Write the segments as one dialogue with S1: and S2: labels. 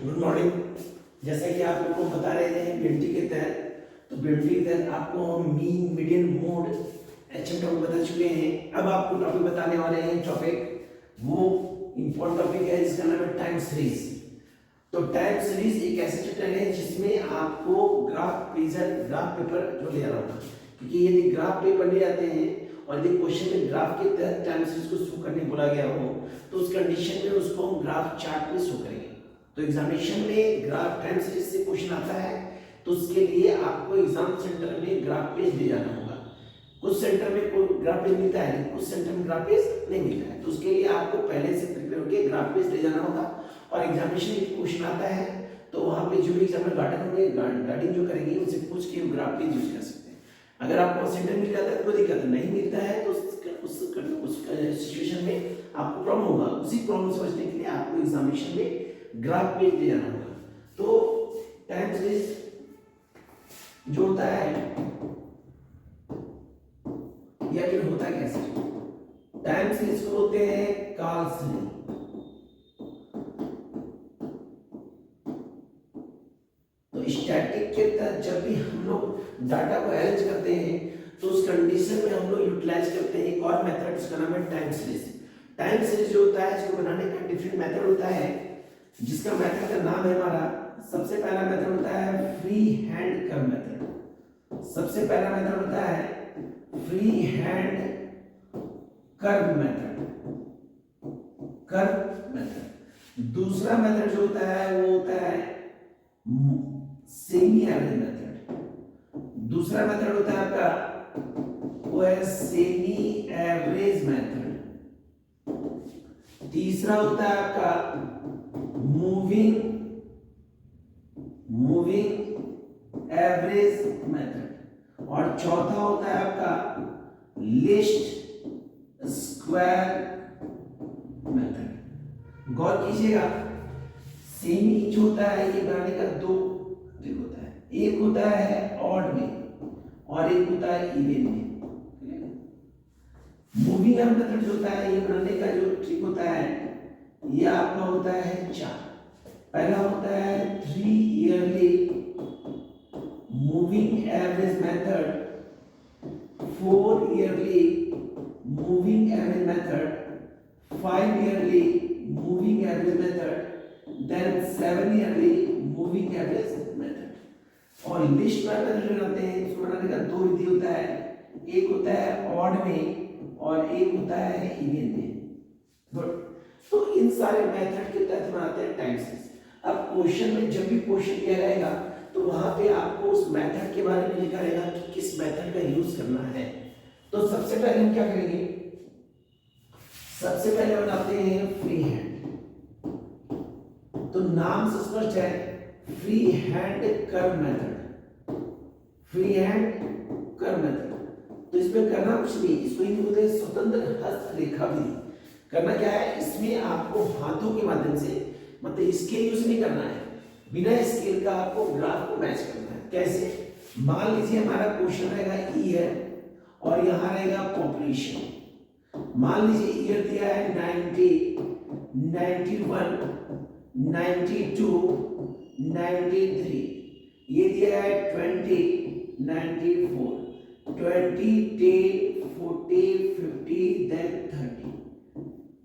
S1: Good morning. जैसा कि आप लोग को बता रहे थे बीएमटी के तहत, तो बीएमटी के तहत आपको हम mean median mode HM topic बता चुके हैं। अब आपको टॉपिक बताने वाले हैं। टॉपिक वो इम्पोर्टेंट टॉपिक है जिसका नाम है टाइम सीरीज। तो टाइम सीरीज एक ऐसा चैप्टर है जिसमें आपको ग्राफ पेपर जो ले आना होगा, क्योंकि यदि ग्राफ पेपर ले आते हैं और यदि क्वेश्चन में ग्राफ के तहत टाइम सीरीज को शो करने बोला गया हो तो उस कंडीशन में उसको हम ग्राफ चार्ट में शो करेंगे। तो एग्जामिनेशन में ग्राफ टाइम सीरीज से क्वेश्चन आता है तो उसके लिए आपको एग्जाम सेंटर में ग्राफ पेज ले जाना होगा। कुछ सेंटर में कोई ग्राफ पेज मिलता है, कुछ सेंटर में ग्राफ पेज नहीं मिलता है, तो उसके लिए आपको पहले से प्रिपेयर होकर ग्राफ पेज ले जाना होगा। और एग्जामिनेशन में क्वेश्चन आता है तो वहां पे जो भी एग्जामिनर गार्डन होंगे, गार्डिंग जो करेंगे उनसे पूछ के ग्राफ पेज यूज कर सकते हैं। अगर आपको सेंटर मिल जाता है तो कोई दिक्कत नहीं, मिलता है तो उस सिचुएशन में आपको प्रॉब्लम होगा। उसी प्रॉब्लम से बचने के लिए आपको एग्जामिनेशन में ग्राफ पेज ले जाना होगा। तो टाइम सीरीज जो होता है या फिर होता कैसे, टाइम सीरीज को होते हैं काल श्रेणी। तो स्टैटिक के तहत जब भी हम लोग डाटा को अरेंज करते हैं तो उस कंडीशन में हम लोग यूटिलाइज करते हैं एक और मेथड, उसका नाम है टाइम सीरीज। टाइम सीरीज जो होता है इसको बनाने का डिफरेंट मेथड होता है, जिसका मेथड का नाम है हमारा, सबसे पहला मेथड होता है फ्री हैंड कर्व मेथड। सबसे पहला मेथड होता है free hand curve method, curve method. दूसरा मेथड जो होता है वो होता है सेमी एवरेज मेथड। दूसरा मेथड होता है आपका वो है सेमी एवरेज मेथड। तीसरा होता है आपका मूविंग एवरेज मेथड। और चौथा होता है आपका लिस्ट स्क्वायर मेथड। गौर कीजिएगा, सेमी जो होता है ये बनाने का दो तरीका होता है, एक होता है ऑड में और एक होता है इवन में। मूविंग एवरेज मेथड जो होता है ये बनाने का जो ट्रिक होता है ये आपका होता है चार। पहला होता है 3 yearly moving average method, 4 yearly moving average method, 5 yearly moving average method, then 7 yearly moving average method. और लिस्ट मेथड जो बनाते हैं इसको बनाने का दो विधि होता है, एक होता है ऑड में और एक होता है इवन में। गुड। तो इन सारे मेथड के तहत बनाते हैं टाइम सीरीज। अब क्वेश्चन में जब भी क्वेश्चन दिया रहेगा तो वहां पे आपको उस मेथड के बारे में लिखा रहेगा कि किस मेथड का यूज करना है। तो सबसे पहले हम क्या करेंगे, सबसे पहले बनाते हैं फ्री हैंड। तो नाम से स्पष्ट है free hand curve method, free hand curve method. तो इसमें करना कुछ नहीं, इसको ही बोलते हैं स्वतंत्र हस्तरेखा विधि। करना क्या है, इसमें आपको हाथों के माध्यम से, मतलब स्केल यूज नहीं करना है, बिना स्केल का आपको ग्राफ को मैच करना है। कैसे, मान लीजिए हमारा क्वेश्चन रहेगा ईयर और यहां रहेगा पॉपुलेशन। मान लीजिए ईयर दिया है 90, 91, 92, 93, ये दिया है 20, 94, 20, 10, 40, 50, देन 30।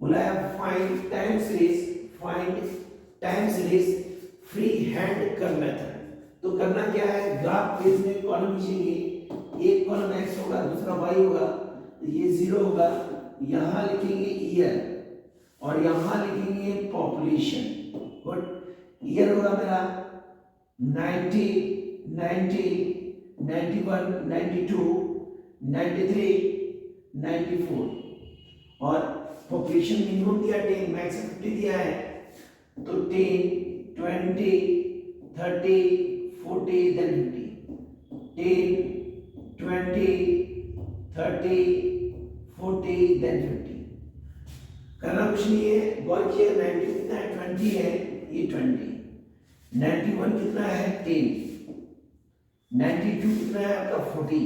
S1: बोला है find time series, find time series free hand curve method. तो करना क्या है, ग्राफ पेज में कॉलम लिखेंगे, एक कॉलम एक्स होगा दूसरा वाई होगा, ये 0 होगा, यहां लिखेंगे ईयर और यहां लिखेंगे पॉपुलेशन। गुड। ईयर होगा मेरा 90, 90, 91, 92, 93, 94 और पॉपुलेशन मिनिमम दिया 10, मैक्सिमम 50 दिया है, तो 10, 20, 30, 40, देन 50, 10, 20, 30, 40, देन 50। करना कुछ नहीं है, गौर किया 90 कितना है, 20 है, ये 20, 91 कितना है 10, 92 कितना है आपका 40,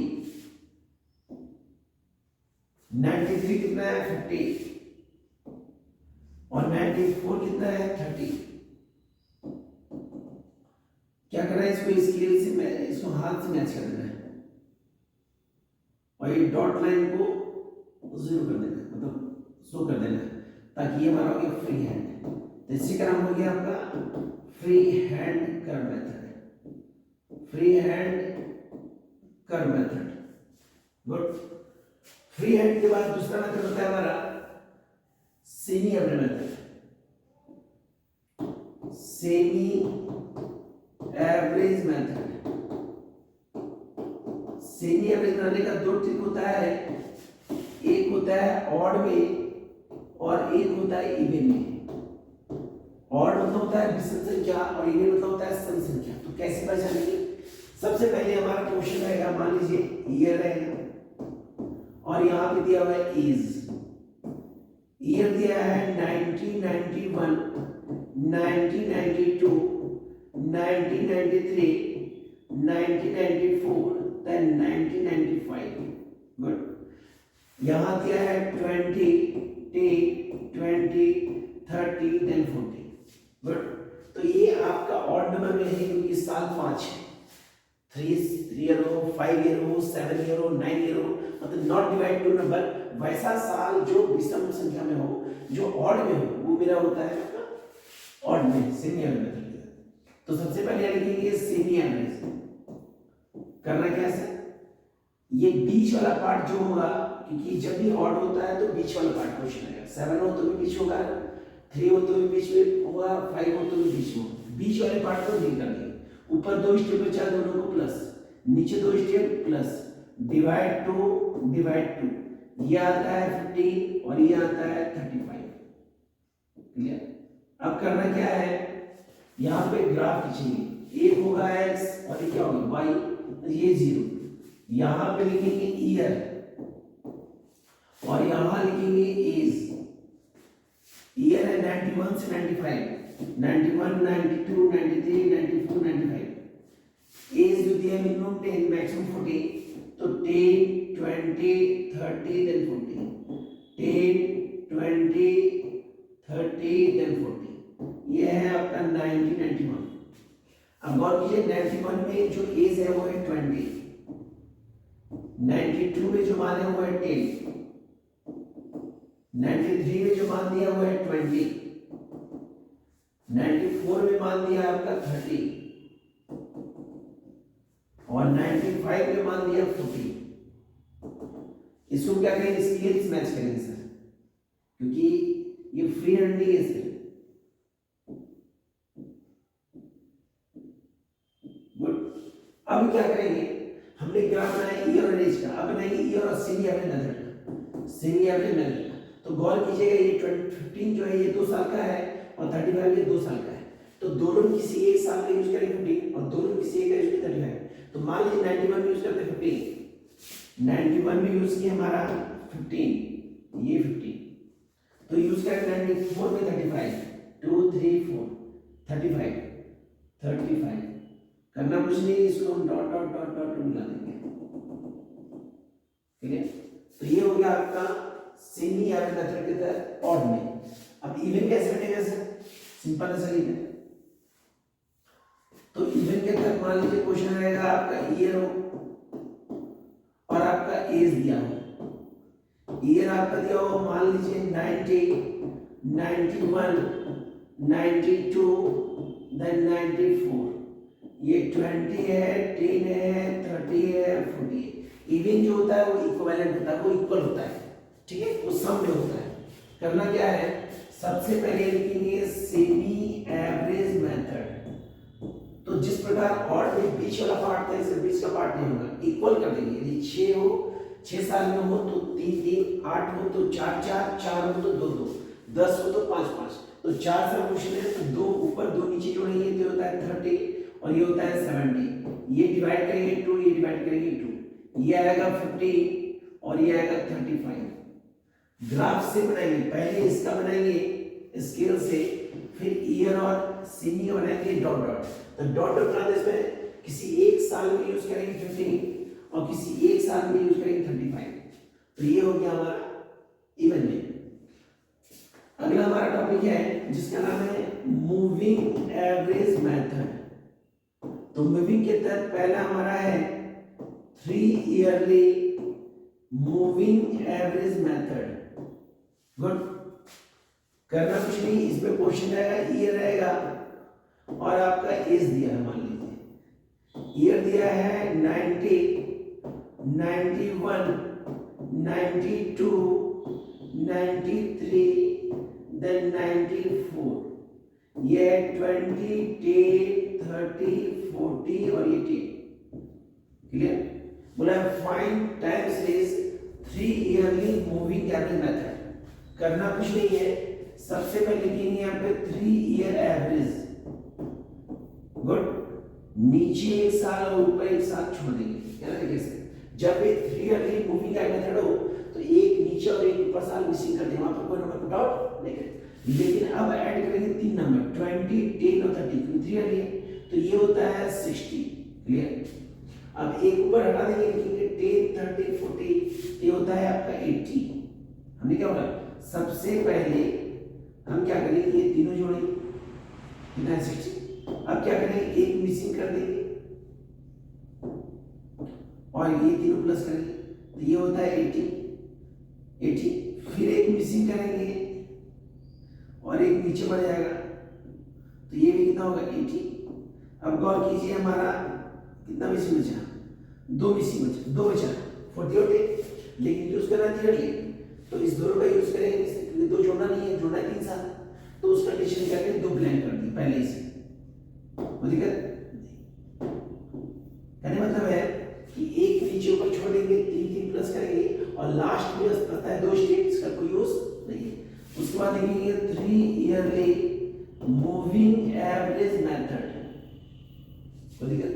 S1: 93 कितना है 50 और 94 कितना है 30। करना है, इसको स्केल से इसको हाथ से मैच कर देना है और ये डॉट लाइन को 0 कर देना है, मतलब शो कर देना है, ताकि ये हमारा हो गया फ्री हैंड। तो इसी का नाम हो गया आपका free hand curve method, free hand curve method. Good. Free hand के बाद दूसरा मेथड होता है हमारा semi average method. Semi average method, semi average बनाने का दो ट्रिक होता है, एक होता है ऑड में और एक होता है इवन में। ऑड मतलब होता है विषम संख्या और इवन मतलब होता है सम संख्या। तो कैसे पहचानेंगे? सबसे पहले हमारा क्वेश्चन रहेगा, मान लीजिए ईयर रहेगा और यहाँ पे दिया हुआ है एज। ईयर दिया है 1991, 1992, 1993, 1994, then 1995। गुड। यहाँ दिया है 20, 10, 20, 30, then 40। गुड। तो ये आपका ऑड नंबर में है क्योंकि साल 5 है। 3 ईयर हो, 5 ईयर हो, 7 ईयर हो, 9 ईयर हो, मतलब नॉट डिवाइड टू नंबर, वैसा साल जो विषम संख्या में हो, जो ऑड में हो, वो मेरा होता है आपका ऑड में, सेमी एवरेज। तो सबसे पहले लिखेंगे सेमी एवरेज। करना क्या है? ये बीच वाला पार्ट जो होगा, क्योंकि जब भी ऑड होता है तो बीच वाला पार्ट क्वेश्चन आएगा। 7 हो तो भी बीच होगा, 3 हो तो भी बीच में होगा, 5 हो तो भी बीच में होगा। बीच वाले पार्ट को नहीं करनी। ऊपर 2 स्टेप बचा, दोनों को प्लस, नीचे 2 स्टेप प्लस, डिवाइड 2, ये आता है 15 और ये आता है 35। क्लियर? अब करना क्या है, यहाँ पे ग्राफ खींचेंगे, एक होगा x और ये क्या होगा y, ये 0। यहाँ पे लिखेंगे ईयर और यहाँ लिखेंगे एज। ईयर है 91 से 95, 91, 92, 93, 94, 95। एज जो दिया मिनिमम 10, मैक्सिमम 40, तो 10, 20, 30, then 40, 10, 20, 30, then 40। ये है आपका 1991। अब गौर कीजिए, 91 में जो एज है वो है 20, 92 में जो मान है वो है 10, 93 में जो मान दिया वो है 20, 94 में मान दिया आपका 30 और 95 में मान दिया 40। इसको क्या करेंगे? स्केल्स मैच करेंगे सर, क्योंकि ये फ्री हैंड नहीं है सर। गुड। अब क्या करेंगे? हमने ग्राफ बनाया ईयर और एज का, अब बनाएंगे ईयर और सेमी एवरेज मेथड का, सेमी एवरेज मेथड का। तो गौर कीजिएगा, ये 15 जो है ये 2 साल का है और 35 ये 2 साल का है। तो दोनों किसी एक साल का यूज करेंगे 15 और दोनों किसी एक का यूज करेंगे 35। तो मान लीजिए 91 में यूज करते हैं 15, 91 में यूज किया हमारा 15, ये 15, तो यूज करें 94 में 35, 2, 3, 4, 35, 35। करना कुछ नहीं, इसको हम डॉट डॉट डॉट डॉट मिला देंगे। ठीक है? तो ये हो गया आपका सेमी एवरेज मेथड के तहत ऑड में। अब इवन कैसे बनेगा सर? सिंपल है सर इवन। तो इवन के तहत मान लीजिए क्वेश्चन रहेगा आपका ईयर हो और आपका एज दिया हो। ईयर आपका दिया हो मान लीजिए 90, 91, 92, then 94, ये 20 है, 10 है, 30 है, 40 है। इवन जो होता है वो इक्विवेलेंट होता है, वो इक्वल होता है। ठीक है? वो सम में होता है। करना क्या है? सबसे पहले लिखेंगे सेमी एवरेज मेथड। तो जिस प्रकार ऑड में बीच वाला पार्ट था, इसे बीच का पार्ट नहीं होगा, इक्वल कर देंगे। यदि 6 हो, 6 साल में हो तो 3, 3, 8 हो तो 4, 4, 4 हो तो 2, 2, 10 हो तो 5, 5। तो 4 से क्वेश्चन है तो 2 ऊपर 2 नीचे जोड़ेंगे तो होता है 30 और ये होता है 70। ये डिवाइड करेंगे 2, ये डिवाइड करेंगे 2, ये आएगा 50 और ये आएगा 35। ग्राफ से बनाएंगे, पहले इसका बनाएंगे स्केल से, फिर ईयर और सेमी का बनाएंगे डॉट डॉट। तो डॉट डॉट बनाते इसमें किसी एक साल में यूज करेंगे 15 और किसी एक साल में यूज करेंगे 35। तो ये हो गया हमारा इवन में। अगला हमारा टॉपिक है जिसका नाम है मूविंग एवरेज मेथड। तो मूविंग के तहत पहला हमारा है 3 yearly moving average method. Good, करना कुछ नहीं, इसमें क्वेश्चन रहेगा, ईयर रहेगा और आपका एज दिया है, मान लीजिए ईयर दिया है 90, 91, 92, 93, देन 94, ये 20, 10, 30, 40 और ये 10। क्लियर? बोला find time series 3 yearly moving average method. करना कुछ नहीं है, सबसे पहले लिखेंगे यहाँ पे 3 ईयर एवरेज। गुड, नीचे एक साल और ऊपर एक साल छोड़ देंगे। क्या तरीके से जब ये 3 ईयरली मूविंग एवरेज मेथड हो तो एक नीचे और एक ऊपर साल मिसिंग कर दें, वहां पर कोई नंबर पुट आउट नहीं करें। लेकिन अब ऐड करेंगे 3 नंबर 20, 10 और 30, क्योंकि 3 ईयरली है तो ये होता है 60। क्लियर? अब एक ऊपर हटा देंगे, लिखेंगे 10, 30, 40, ये होता है आपका 80। हमने क्या बोला, सबसे पहले हम क्या करेंगे, ये तीनों जोड़ेंगे, कितना है 60। अब क्या करेंगे, एक मिसिंग कर देंगे और ये तीनों प्लस करेंगे, तो ये होता है 80। फिर एक मिसिंग करेंगे और एक नीचे बढ़ जाएगा, तो ये भी कितना होगा 80। अब गौर कीजिए, हमारा कितना मिसिंग बचा, 2 मिसिंग बचा, 2 बचा 40 और 10, लेकिन यूज करना ईयरली, तो इस दोनों का यूज करेंगे, क्योंकि 2 जोड़ना नहीं है, जोड़ना 3 साल, तो उस कंडीशन करके 2 ब्लैंक कर दिए पहले से। वो दिक्कत कहने मतलब है कि एक नीचे ऊपर छोड़ेंगे, 3 प्लस करेंगे और लास्ट में पता है 2 स्टेप्स का कोई यूज नहीं है। उसके बाद लिखेंगे 3 ईयरली मूविंग एवरेज मेथड। कोई दिक्कत?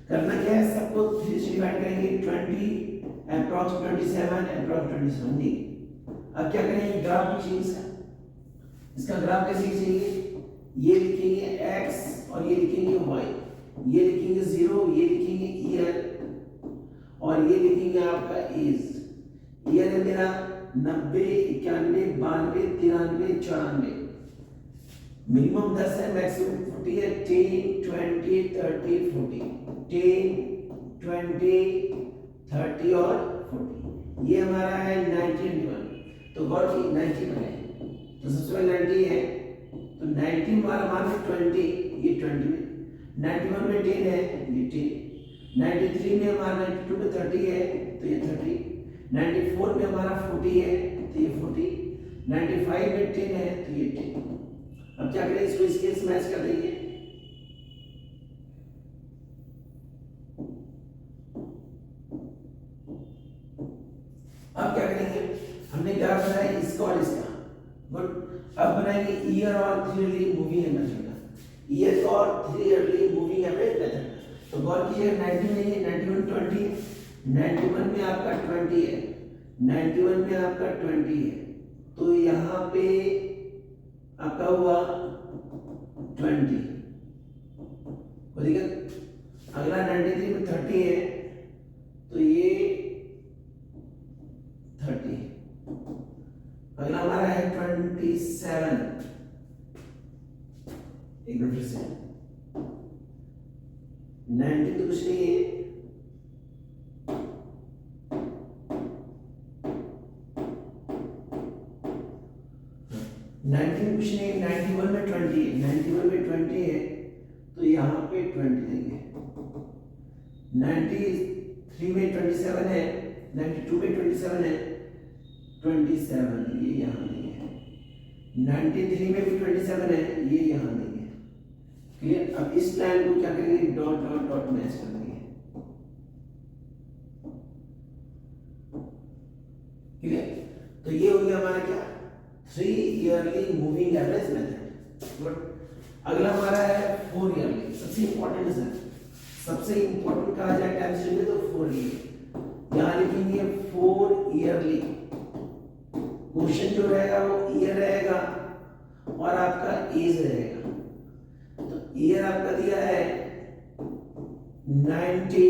S1: करना क्या है, सबको 3 से डिवाइड करेंगे, 20 अप्रॉक्स 27 अप्रॉक्स 27 नहीं। अब क्या करेंगे, ग्राफ खींचेंगे इसका ग्राफ कैसे खींचेंगे, ये लिखेंगे x और ये लिखेंगे y, ये लिखेंगे 0, ये लिखेंगे ईयर और ये लिखेंगे आपका एज। ईयर है मेरा 90, 91, 92, 93, 94, मिनिमम 10 है, मैक्सिमम 40 है, 10, 20, 30, 40, 10, 20, 30 और 40। ये हमारा है 91, तो गौर की 90 बनाए, तो सबसे पहले 90 है, तो 90 हमारा मान है 20, ये 20 में, 91 में 10 है, ये 10, 93 में हमारा 92 में 30 है, तो ये 30, 94 में हमारा 40 है, तो ये 40, 95 में 10 है, तो ये 10। अब क्या करें, इसको इसके से मैच कर देंगे, अब क्या करेंगे, हमने ग्राफ बनाया इसका और इसका। गुड, अब बनाएंगे ईयर और 3 yearly moving average method, year और 3 ईयरली मूविंग एवरेज मेथड। तो गौर कीजिए 90 नहीं है, 91 20, 91 में आपका 20 है, 91 में आपका 20 है, तो यहाँ पे आपका हुआ 20। कोई दिक्कत? अगला 93 में 30 है, तो ये 30। अगला हमारा है 27, एक मिनट से 90 तो कुछ नहीं है, कुछ नहीं, 91 में 20 है, 91 में 20 है, तो यहाँ पे 20 देंगे, 93 में 27 है, 92 में 27 है, 27 ये यहाँ देंगे, 93 में भी 27 है, ये यहाँ देंगे। क्लियर? अब इस लाइन को क्या करेंगे, डॉट डॉट डॉट मैच कर देंगे। क्लियर? तो ये हो गया हमारा क्या, 3 yearly moving average method. Good, अगला हमारा है 4 ईयरली, सबसे इंपॉर्टेंट है सर, सबसे इंपॉर्टेंट कहा जाए टाइम सीरीज में तो 4 ईयर। यहाँ लिखेंगे 4 ईयरली, क्वेश्चन जो रहेगा वो ईयर रहेगा और आपका एज रहेगा। तो ईयर आपका दिया है 90,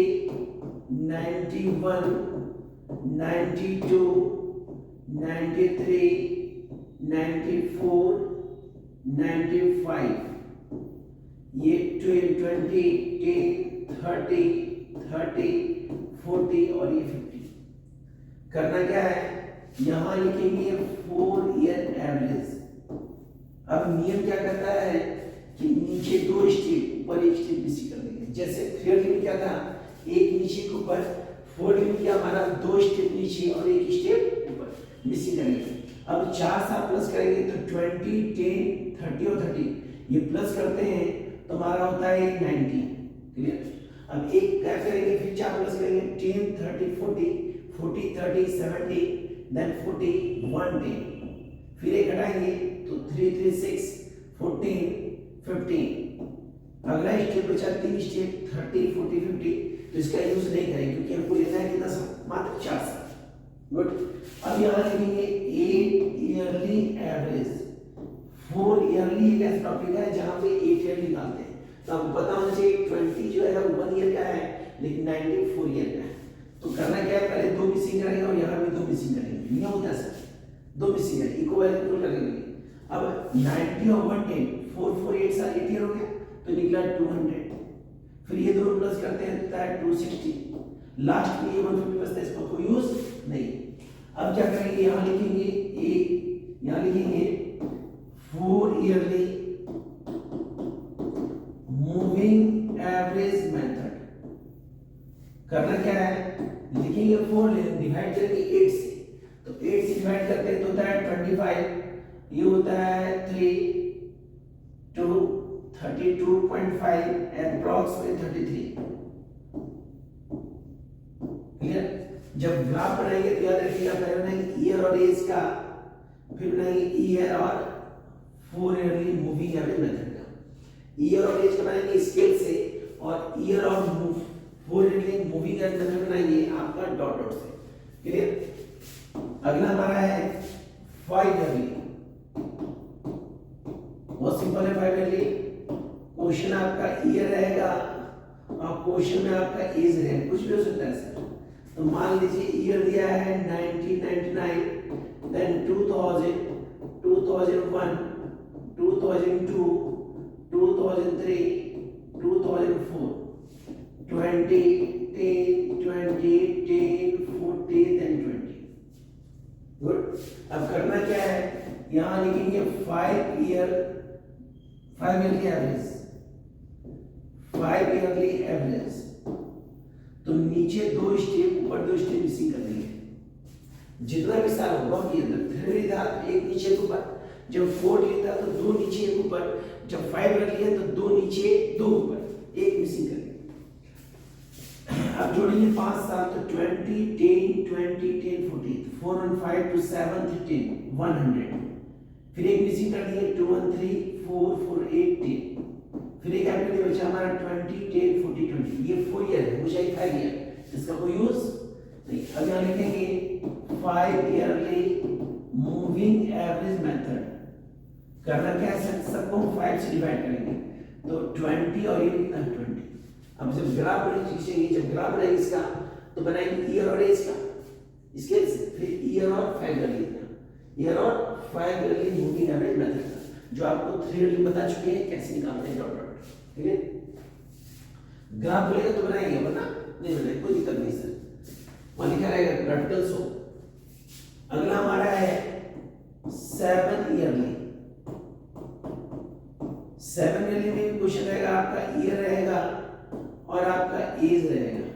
S1: 91, 92, 93, 94, 95, ये 12, 20, 10, 30, 40 और ये 50। करना क्या है, यहां लिखेंगे 4 ईयर एवरेज। अब नियम क्या करता है कि नीचे 2 स्टेप ऊपर 1 स्टेप मिसिंग कर देंगे। जैसे थ्योरी में क्या था, एक नीचे के ऊपर, फोर्थ में क्या हमारा 2 स्टेप नीचे और 1 स्टेप ऊपर मिसिंग करेंगे। अब 4 साथ प्लस करेंगे तो 20, 10, 30 और 30 ये प्लस करते हैं तो हमारा होता है 90। क्लियर। अब एक क्या करेंगे, फिर 4 प्लस करेंगे 10, 30, 40, 40, 30, 70, देन 40, 110, फिर एक घटाएंगे तो 3, 3, 6, 14, 15। अगला स्टेप बचा 3 स्टेप 30, 40, 50, तो इसका यूज नहीं करेंगे क्योंकि हमको लेना है कितना साल, मात्र 4 साल। गुड। अब यहाँ लिखेंगे 8 ईयरली एवरेज। 4 ईयरली एक ऐसा टॉपिक है जहाँ पे 8 ईयर निकालते हैं, तो आपको पता होना चाहिए 20 जो है 1 ईयर का है लेकिन 90 4 ईयर का है। तो करना क्या है, पहले 2 मिसिंग करेंगे और यहाँ भी 2 मिसिंग करेंगे। नियम होता है सर, 2 मिसिंग है इक्वल करेंगे। अब 90 और 110, 4 4 8 साल 8 ईयर हो गया तो निकला 200। फिर ये दोनों प्लस करते हैं तो है 260। लास्ट में ये 150 बचता है, इसका कोई यूज नहीं। अब क्या करेंगे, यहाँ लिखेंगे यहाँ लिखेंगे 4 ईयरली मूविंग एवरेज मेथड। करना क्या है, लिखेंगे 4 डिवाइड करेंगे 8 से, तो 8 से डिवाइड करते हैं तो होता है 25, ये होता है 3 to 32.5 approximately 33। क्लियर। जब ग्राफ बनाएंगे तो याद रखिएगा पहले बनाएंगे ईयर और एज का, फिर बनाएंगे ईयर और 4 ईयरली मूविंग एवरेज मेथड का। ईयर और एज का बनाएंगे स्केल से और ईयर और 4 ईयरली मूविंग एवरेज मेथड बनाएंगे आपका डॉट डॉट से। क्लियर। अगला हमारा है 5 ईयरली। बहुत सिंपल है 5 ईयरली। क्वेश्चन आपका ईयर रहेगा और क्वेश्चन में आपका एज रहेगा, कुछ भी हो सकता है सर। तो मान लीजिए ईयर दिया है 1999, देन 2000, 2001, 2002, 2003, 2004, 20, 10, 20, 10, 40, देन 20। गुड। अब करना क्या है, यहां लिखेंगे 5 ईयरली एवरेज, 5 ईयरली एवरेज। तो नीचे 2 स्टेप ऊपर 2 स्टेप मिसिंग कर देंगे। जितना भी साल होगा ये थ्योरी था एक नीचे के ऊपर, जब 4 लिया था तो 2 नीचे एक ऊपर, जब 5 रख लिया तो 2 नीचे 2 ऊपर, एक मिसिंग कर देंगे। अब जोड़ेंगे 5 साल तो 20, 10, 20, 10, 40, 4 and 5 to 7, 13, 100। फिर एक मिसिंग कर दिए 2 and 3, 4, 4, 8, 10। फिर एक एप्लीकेशन बचा हमारा 20, 10, 40, 20। ये 4 ईयर है, मुझे 5 ईयर, इसका कोई यूज नहीं। अब यहाँ लिखेंगे 5 ईयरली मूविंग एवरेज मेथड। करना क्या है, सबको 5 से डिवाइड करेंगे तो 20 और ये कितना 20। अब जब ग्राफ बनाएंगे, जब ग्राफ बनाएंगे इसका तो बनाएंगे ईयर और एज का इसके, फिर ईयर और 5 ईयरली, ईयर और 5 ईयरली मूविंग एवरेज मेथड का, जो आपको 3 ईयरली बता चुके हैं कैसे निकालते हैं डॉट डॉट। ठीक है। ग्राफ बोलेगा तो बनाएंगे, वरना नहीं बनाएंगे, कोई दिक्कत नहीं सर। वहां लिखा रहेगा ग्राफिकल शो। अगला हमारा है 7 ईयरली। 7 ईयरली में क्वेश्चन रहेगा, आपका ईयर रहेगा और आपका एज रहेगा।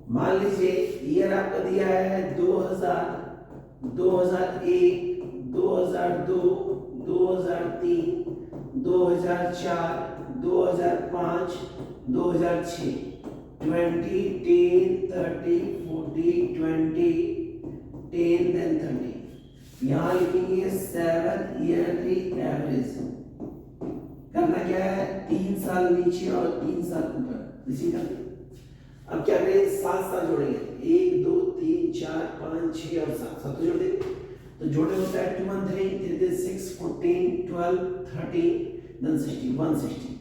S1: मान लीजिए ईयर आपका दिया है 2000, 2001, 2002, 2003, 2004, 2005, 2006, 20, 10, 30, 40, 20, 10, then 30। यहाँ लिखेंगे 7 ईयरली एवरेज। करना क्या है, 3 साल नीचे और 3 साल ऊपर इसी का। अब क्या करें, 7 साल जोड़ेंगे, 1, 2, 3, 4, 5, 6 और 7, 7 जोड़ देंगे तो जोड़े होता है 2 and 3, 3, 3, 6, 14, 12, 13, then 60, 160।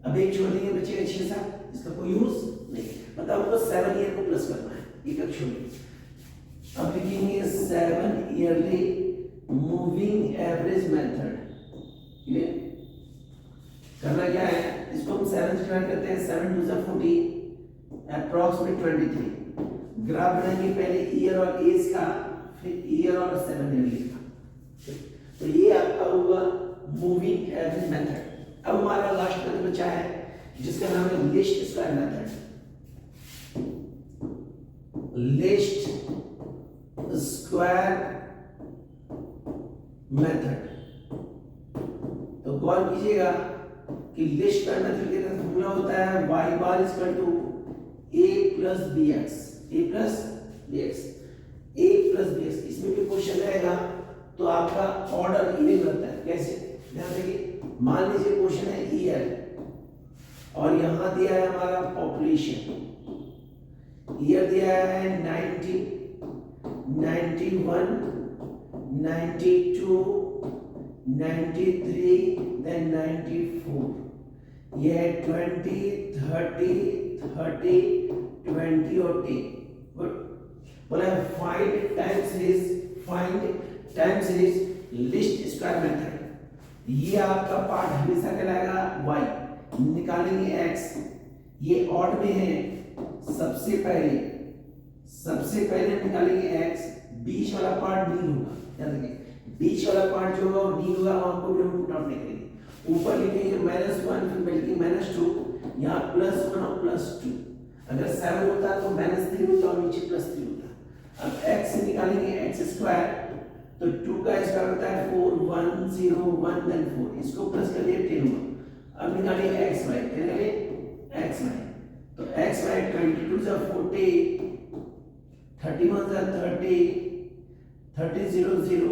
S1: अब एक छोड़ देंगे, बचेगा 6 साल, इसका कोई यूज नहीं। मतलब आपको 7 ईयर को प्लस करना है, एक अब छोड़िए। अब लिखेंगे 7 yearly moving average method. Divide करते हैं 7 2 40 अप्रॉक्सीमेट 23। ग्राफ बनाएंगे पहले ईयर और एज का, फिर ईयर और 7 ईयर का। तो ये आपका होगा मूविंग एवरेज मेथड। अब हमारा लास्ट मेथड बचा है जिसका नाम है list square method. List square method. तो गौर कीजिएगा कि लिस्ट स्क्वायर मेथड के अंदर फॉर्मूला होता है y bar equal to a plus bx, a plus bx, a plus bx। इसमें भी क्वेश्चन रहेगा तो आपका ऑर्डर इवन रहता है। कैसे? ध्यान देखिए, मान लीजिए क्वेश्चन है ईयर और यहां दिया है हमारा पॉपुलेशन। ईयर दिया है 90, 91, 92, 93, देन 94। ये 20, 30, 30, 20 और 10। गुड। बोला find time series list square method. ये आपका पार्ट हमेशा कहलाएगा y। निकालेंगे x, ये ऑड में है। सबसे पहले निकालेंगे x, बीच वाला पार्ट नहीं होगा। याद रखिए, बीच वाला पार्ट जो होगा वो नहीं होगा, आपको भी हम पुट आउट नहीं करेंगे। ऊपर लिखेंगे -1, फिर लिखेंगे -2, यहाँ +1 और +2। अगर 7 होता तो -3 होता और नीचे +3 होता। अब x से निकालेंगे x स्क्वायर, तो 2 का स्क्वायर होता है 4, 1 0 1 देन 4, इसको प्लस कर दिया 10 हुआ। अब निकालिए xy, निकालिए xy। तो xy 22 से 40, 31 से 30, 30 0 0,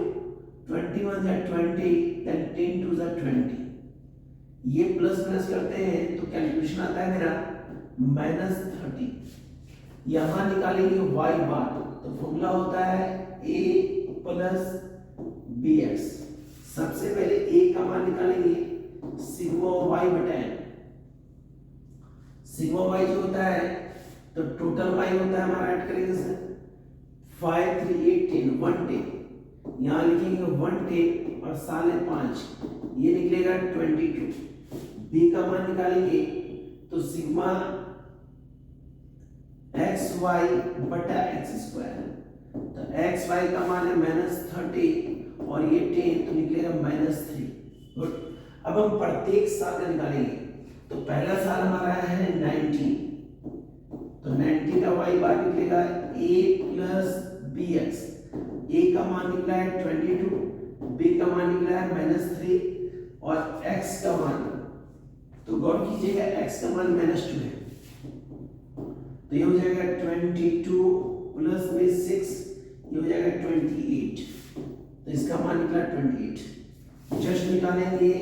S1: 21 से 20, देन 10 2 से 20। ये प्लस करते हैं तो कैलकुलेशन आता है मेरा -30। यहां निकालेंगे y बार, तो फॉर्मूला होता है a प्लस bx। सबसे पहले a का मान निकालेंगे सिग्मा y बटा n। सिग्मा y जो होता है तो टोटल y होता है हमारा, ऐड करेंगे सर 5 3 8 10, 110। यहां लिखेंगे 110 और साले 5, ये निकलेगा 22। b का मान निकालेंगे तो सिग्मा xy बटा x स्क्वायर। तो xy का मान है -30 और ये 10, तो निकलेगा -3। गुड। अब हम प्रत्येक साल का निकालेंगे। तो पहला साल हमारा है 90, तो 90 का y बार निकलेगा a प्लस bx। a का मान निकला है 22, b का मान निकला है -3 और x का मान, तो गौर कीजिएगा x का मान -2 है, तो ये हो जाएगा 22 प्लस में 6, ये हो जाएगा 28। तो इसका मान निकला 28। जस्ट निकालेंगे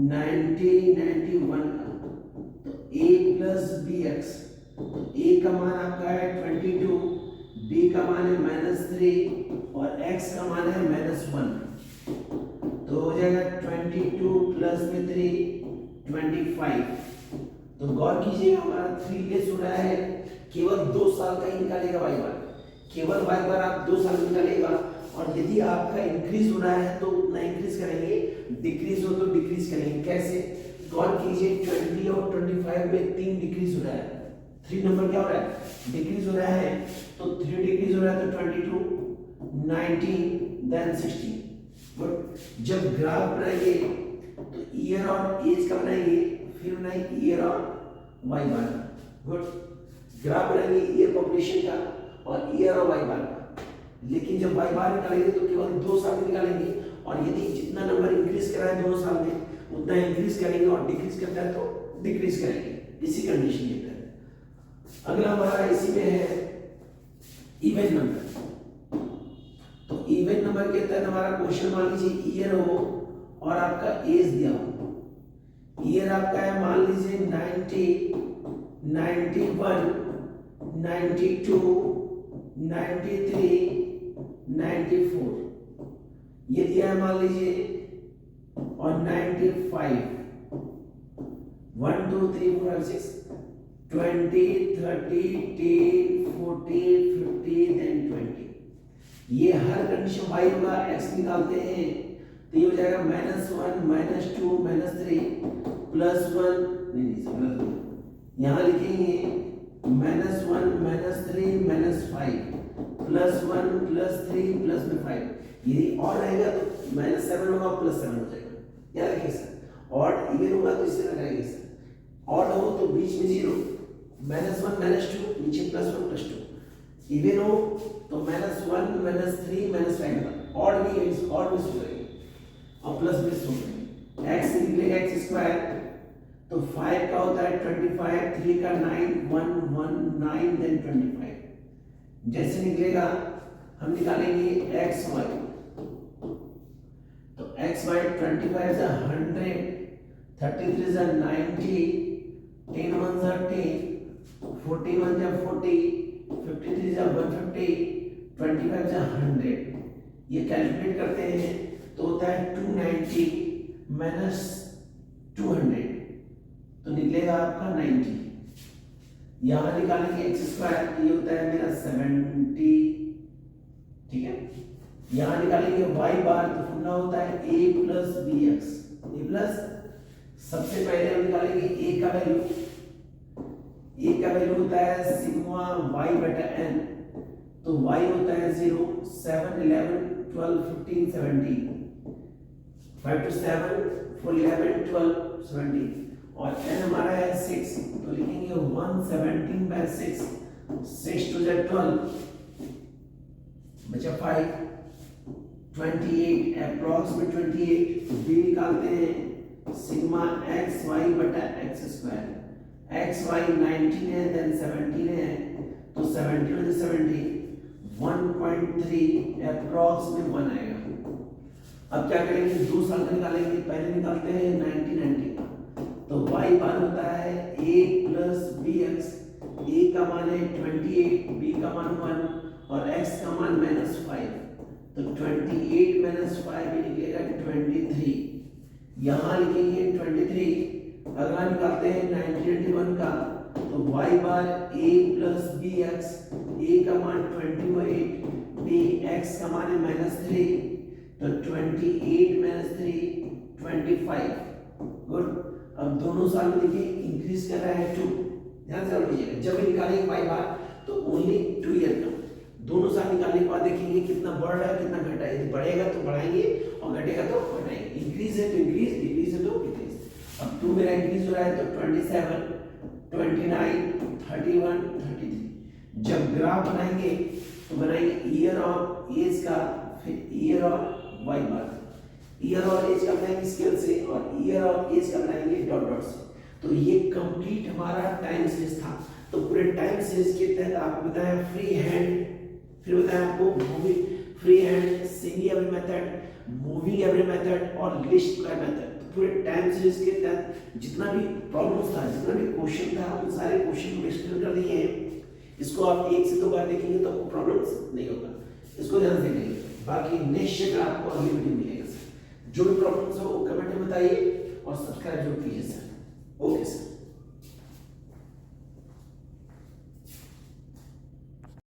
S1: 90 91 का, तो a प्लस bx। तो a का मान आपका है 22, b का मान है -3 और x का मान है -1। तो हो जाएगा 22 प्लस में 3 25। तो गौर कीजिएगा हमारा 3 लेस हो रहा है, केवल 2 साल का ही निकालेगा y बार। केवल y बार आप 2 साल निकालेगा, और यदि आपका इंक्रीज हो रहा है तो उतना इंक्रीज करेंगे, डिक्रीज हो तो डिक्रीज करेंगे। कैसे? गौर कीजिए 20 और 25 में 3 डिक्रीज हो रहा है। 3 नंबर क्या हो रहा है? डिक्रीज हो रहा है। तो 3 डिक्रीज हो रहा है तो 22 19 देन 16। गुड। जब ग्राफ बनाएंगे तो ईयर और एज का बनाएंगे, फिर बनाएंगे ईयर और वाई बार। गुड। ग्राफ बनाएंगे ईयर पॉपुलेशन का और ईयर और वाई बार का। लेकिन जब वाई बार निकालेंगे तो केवल 2 साल में निकालेंगे, और यदि जितना नंबर इंक्रीज कर रहा है 2 साल में उतना इंक्रीज करेंगे, और डिक्रीज करता है तो डिक्रीज करेंगे। इसी कंडीशन के तहत अगला हमारा इसी में है इवन नंबर। तो इवन नंबर के तहत हमारा क्वेश्चन मान लीजिए ईयर हो और आपका एज दिया हो। ईयर आपका है मान लीजिए 90 91 92 93 94, ये दिया है मान लीजिए, और 95 1 2 3 4 5 6 20 30 10 40 50 देन 20। ये हर कंडीशन वाई होगा। एक्स निकालते हैं तो ये हो जाएगा -1 -2 -3 +1 नहीं सर यहाँ लिखेंगे -1 -3 -5 +1 +3 +5 यदि और रहेगा तो -7 होगा +7 हो जाएगा। क्या लिखे सर और इवन होगा तो इससे लगाएंगे सर और हो तो बीच में 0 -1 -2 नीचे +1 +2 इवन हो तो -1 -3 -5 और भी करेंगे और प्लस में सुन x निकलेगा x स्क्वायर तो 5 का होता है 25 3 का 9 1 1 9 देन 25 जैसे निकलेगा हम निकालेंगे xy तो xy 25 is 100 33 is 90 10 1s are 10 40 1s are 40 53 is 150 25 is 100 ये कैलकुलेट करते हैं तो होता है 290 माइनस 200 तो निकलेगा आपका 90 यहाँ निकालेंगे x स्क्वायर ये होता है मेरा 70 ठीक है यहाँ निकालेंगे y बार तो फॉर्मूला होता है a plus bx a plus सबसे पहले हम निकालेंगे a का वैल्यू होता है सिग्मा y बटा n तो y होता है 0 7 11 12 15 17 5 to 7 4 11 12 17 और n हमारा है 6 तो लिखेंगे 117 by 6 6 to the 12 बचा 5 28 approximate 28 तो b निकालते हैं सिग्मा x y बटा x स्क्वायर x y 19 है देन 17 है तो 17 to 70 1.3 approximate 1 आएगा। अब क्या करेंगे दो साल का निकालेंगे पहले निकालते हैं 90 का तो y बार होता है a प्लस bx a का मान है 28 b का मान 1 और x का मान -5 तो 28 -5 भी निकलेगा 23 यहाँ लिखेंगे 23 अगला निकालते हैं 1991 का तो y bar a plus bx a का मान 28 b x का मान है -3 तो 28 -3 25 गुड। अब दोनों साल में देखिए इंक्रीज कर रहा है 2 ध्यान से लीजिएगा जब निकालेंगे y बार तो ओनली 2 ईयर का दोनों साल निकालने के बाद देखेंगे कितना बढ़ रहा है कितना घटा है यदि बढ़ेगा तो बढ़ाएंगे और घटेगा तो घटाएंगे इंक्रीज है तो इंक्रीज डिक्रीज है तो डिक्रीज। अब 2 मेरा इंक्रीज हो रहा है तो 27 29 31 33 जब ग्राफ बनाएंगे तो बनाएंगे ईयर और एज का फिर ईयर और y बार ईयर और एज का बनाएंगे स्केल से और ईयर और एज का बनाएंगे डॉट डॉट से। तो ये कंप्लीट हमारा टाइम सीरीज था। तो पूरे टाइम सीरीज के तहत आपको बताया फ्री हैंड फिर बताया आपको moving free hand singing every method moving every method और लिस्ट स्क्वायर मेथड। तो पूरे टाइम सीरीज के तहत जितना भी प्रॉब्लम्स था जितना भी क्वेश्चन था उन सारे क्वेश्चन को एक्सप्लेन कर दिए हैं। इसको आप 1 से 2 बार देखेंगे तो आपको प्रॉब्लम्स नहीं होगा इसको ध्यान से देखेंगे। बाकी नेक्स्ट चैप्टर आपको अगली वीडियो मिलेगा सर। जो भी प्रॉब्लम्स हो वो कमेंट में बताइए और सब्सक्राइब जरूर कीजिए सर। Okay sir.